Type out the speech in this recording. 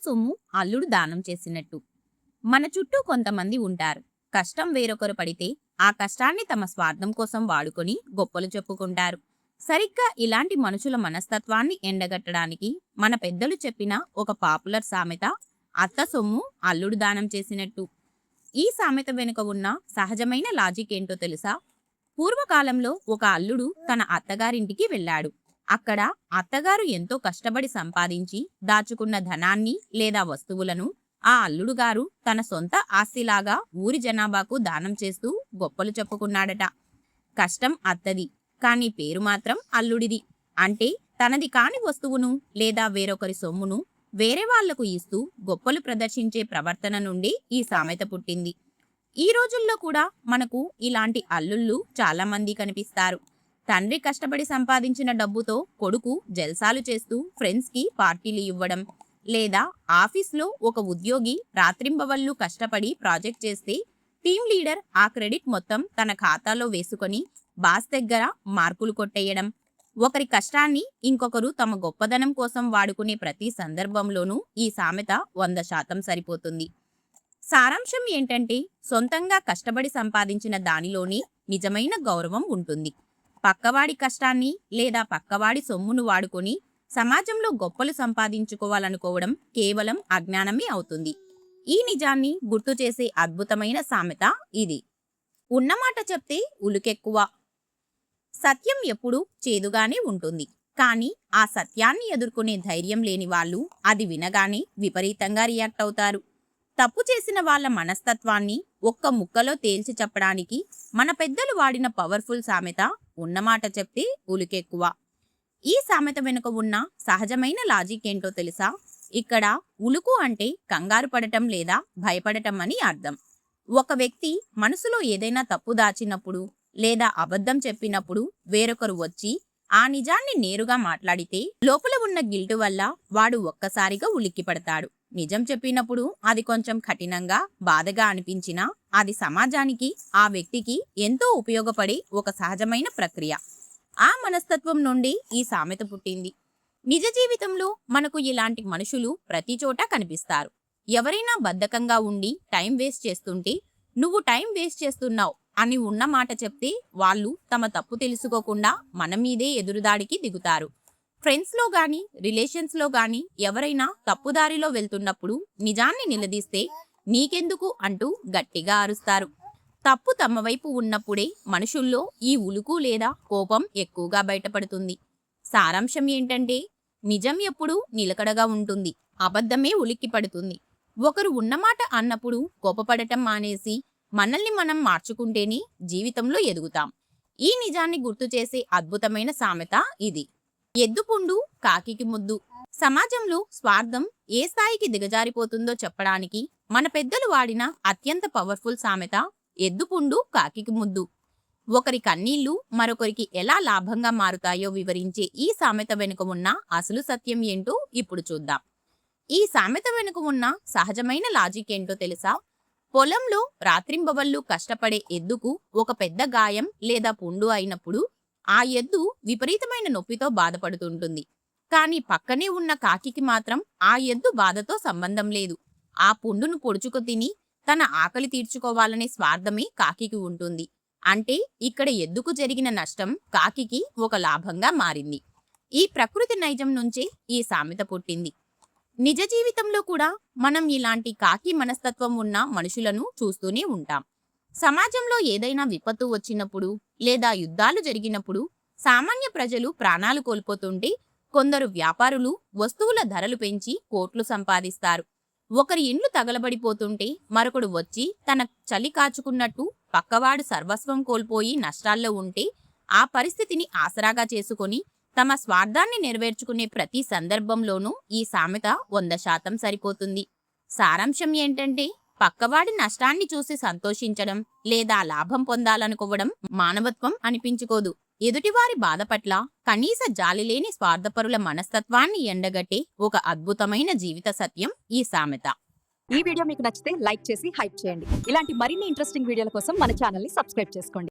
సొమ్ము అల్లుడు దానం చేసినట్టు. మన చుట్టూ కొంతమంది ఉంటారు. కష్టం వేరొకరు పడితే ఆ కష్టాన్ని తమ స్వార్థం కోసం వాడుకొని గొప్పలు చెప్పుకుంటారు. సరిగ్గా ఇలాంటి మనుషుల మనస్తత్వాన్ని ఎండగట్టడానికి మన పెద్దలు చెప్పిన ఒక పాపులర్ సామెత అత్త సొమ్ము అల్లుడు దానం చేసినట్టు. ఈ సామెత వెనుక ఉన్న సహజమైన లాజిక్ ఏంటో తెలుసా? పూర్వకాలంలో ఒక అల్లుడు తన అత్తగారింటికి వెళ్ళాడు. అక్కడ అత్తగారు ఎంతో కష్టపడి సంపాదించి దాచుకున్న ధనాన్ని లేదా వస్తువులను ఆ అల్లుడు గారు తన సొంత ఆస్తిలాగా ఊరి జనాభాకు దానం చేస్తూ గొప్పలు చెప్పుకున్నాడట. కష్టం అత్తది, కానీ పేరు మాత్రం అల్లుడిది. అంటే తనది కాని వస్తువును లేదా వేరొకరి సొమ్మును వేరే వాళ్లకు ఇస్తూ గొప్పలు ప్రదర్శించే ప్రవర్తన నుండి ఈ సామెత పుట్టింది. ఈ రోజుల్లో కూడా మనకు ఇలాంటి అల్లుళ్ళు చాలా మంది కనిపిస్తారు. తండ్రి కష్టపడి సంపాదించిన డబ్బుతో కొడుకు జల్సాలు చేస్తూ ఫ్రెండ్స్కి పార్టీలు ఇవ్వడం, లేదా ఆఫీస్లో ఒక ఉద్యోగి రాత్రింబవళ్లు కష్టపడి ప్రాజెక్ట్ చేస్తే టీం లీడర్ ఆ క్రెడిట్ మొత్తం తన ఖాతాలో వేసుకొని బాస్ దగ్గర మార్కులు కొట్టేయడం. ఒకరి కష్టాన్ని ఇంకొకరు తమ గొప్పదనం కోసం వాడుకునే ప్రతి సందర్భంలోనూ ఈ సామెత 100% సరిపోతుంది. సారాంశం ఏంటంటే, సొంతంగా కష్టపడి సంపాదించిన దానిలోనే నిజమైన గౌరవం ఉంటుంది. పక్కవాడి కష్టాన్ని లేదా పక్కవాడి సొమ్మును వాడుకొని సమాజంలో గొప్పలు సంపాదించుకోవాలనుకోవడం కేవలం అజ్ఞానమే అవుతుంది. ఈ నిజాన్ని గుర్తు చేసే అద్భుతమైన సామెత ఇది. ఉన్నమాట చెప్తే ఉలుకెక్కువ. సత్యం ఎప్పుడూ చేదుగానే ఉంటుంది. కానీ ఆ సత్యాన్ని ఎదుర్కొనే ధైర్యం లేని వాళ్ళు అది వినగానే విపరీతంగా రియాక్ట్ అవుతారు. తప్పు చేసిన వాళ్ళ మనస్తత్వాన్ని ఒక్క ముక్కలో తేల్చి చెప్పడానికి మన పెద్దలు వాడిన పవర్ఫుల్ సామెత ఉన్నమాట చెప్తే ఉలుకెక్కువ. ఈ సామెత వెనుక ఉన్న సహజమైన లాజిక్ ఏంటో తెలుసా? ఇక్కడ ఉలుకు అంటే కంగారు పడటం లేదా భయపడటం అని అర్థం. ఒక వ్యక్తి మనసులో ఏదైనా తప్పు దాచినప్పుడు లేదా అబద్ధం చెప్పినప్పుడు వేరొకరు వచ్చి ఆ నిజాన్ని నేరుగా మాట్లాడితే లోపల ఉన్న గిల్టు వల్ల వాడు ఒక్కసారిగా ఉలిక్కి పడతాడు. నిజం చెప్పినప్పుడు అది కొంచెం కఠినంగా బాధగా అనిపించినా అది సమాజానికి ఆ వ్యక్తికి ఎంతో ఉపయోగపడే ఒక సహజమైన ప్రక్రియ. ఆ మనస్తత్వం నుండి ఈ సామెత పుట్టింది. నిజ జీవితంలో మనకు ఇలాంటి మనుషులు ప్రతి చోట కనిపిస్తారు. ఎవరైనా బద్ధకంగా ఉండి టైం వేస్ట్ చేస్తుంటే నువ్వు టైం వేస్ట్ చేస్తున్నావు అని ఉన్న మాట చెప్తే వాళ్ళు తమ తప్పు తెలుసుకోకుండా మన మీదే ఎదురుదాడికి దిగుతారు. ఫ్రెండ్స్లో గాని రిలేషన్స్లో గాని ఎవరైనా తప్పుదారిలో వెళ్తున్నప్పుడు నిజాన్ని నిలదీస్తే నీకెందుకు అంటూ గట్టిగా అరుస్తారు. తప్పు తమ వైపు ఉన్నప్పుడే మనుషుల్లో ఈ ఉలుకు లేదా కోపం ఎక్కువగా బయటపడుతుంది. సారాంశం ఏంటంటే, నిజం ఎప్పుడూ నిలకడగా ఉంటుంది, అబద్ధమే ఉలిక్కి పడుతుంది. ఒకరు ఉన్నమాట అన్నప్పుడు కోపపడటం మానేసి మనల్ని మనం మార్చుకుంటేనే జీవితంలో ఎదుగుతాం. ఈ నిజాన్ని గుర్తు చేసే అద్భుతమైన సామెత ఇది. ఎద్దుపుండు కాకికి ముద్దు. సమాజంలో స్వార్థం ఏ స్థాయికి దిగజారిపోతుందో చెప్పడానికి మన పెద్దలు వాడిన అత్యంత పవర్ఫుల్ సామెత ఎద్దుపుండు కాకికి ముద్దు. ఒకరి కన్నీళ్లు మరొకరికి ఎలా లాభంగా మారుతాయో వివరించే ఈ సామెత వెనుక ఉన్న అసలు సత్యం ఏంటో ఇప్పుడు చూద్దాం. ఈ సామెత వెనుక ఉన్న సహజమైన లాజిక్ ఏంటో తెలుసా? పొలంలో రాత్రింబవళ్లు కష్టపడే ఎద్దుకు ఒక పెద్ద గాయం లేదా పుండు అయినప్పుడు ఆ ఎద్దు విపరీతమైన నొప్పితో బాధపడుతుంటుంది. కానీ పక్కనే ఉన్న కాకికి మాత్రం ఆ ఎద్దు బాధతో సంబంధం లేదు. ఆ పుండును పొడుచుకు తిని తన ఆకలి తీర్చుకోవాలనే స్వార్థమే కాకికి ఉంటుంది. అంటే ఇక్కడ ఎద్దుకు జరిగిన నష్టం కాకికి ఒక లాభంగా మారింది. ఈ ప్రకృతి నైజం నుంచే ఈ సామెత పుట్టింది. నిజ జీవితంలో కూడా మనం ఇలాంటి కాకి మనస్తత్వం ఉన్న మనుషులను చూస్తూనే ఉంటాం. సమాజంలో ఏదైనా విపత్తు వచ్చినప్పుడు లేదా యుద్ధాలు జరిగినప్పుడు సామాన్య ప్రజలు ప్రాణాలు కోల్పోతుంటే కొందరు వ్యాపారులు వస్తువుల ధరలు పెంచి కోట్లు సంపాదిస్తారు. ఒకరి ఇండ్లు తగలబడిపోతుంటే మరొకడు వచ్చి తన చలి కాచుకున్నట్టు పక్కవాడు సర్వస్వం కోల్పోయి నష్టాల్లో ఉంటే ఆ పరిస్థితిని ఆసరాగా చేసుకొని తమ స్వార్థాన్ని నెరవేర్చుకునే ప్రతి సందర్భంలోనూ ఈ సామెత 100% సరిపోతుంది. సారాంశం ఏంటంటే, పక్కవాడి నష్టాన్ని చూసి సంతోషించడం లేదా లాభం పొందాలనుకోవడం మానవత్వం అనిపించుకోదు. ఎదుటివారి బాధ పట్ల కనీస జాలిలేని స్వార్థపరుల మనస్తత్వాన్ని ఎండగట్టే ఒక అద్భుతమైన జీవిత సత్యం ఈ సామెత. ఈ వీడియో మీకు నచ్చితే లైక్ చేసి హైప్ చేయండి. ఇలాంటి మరిన్ని ఇంట్రెస్టింగ్ వీడియోల కోసం మన ఛానల్ ని సబ్స్క్రైబ్ చేసుకోండి.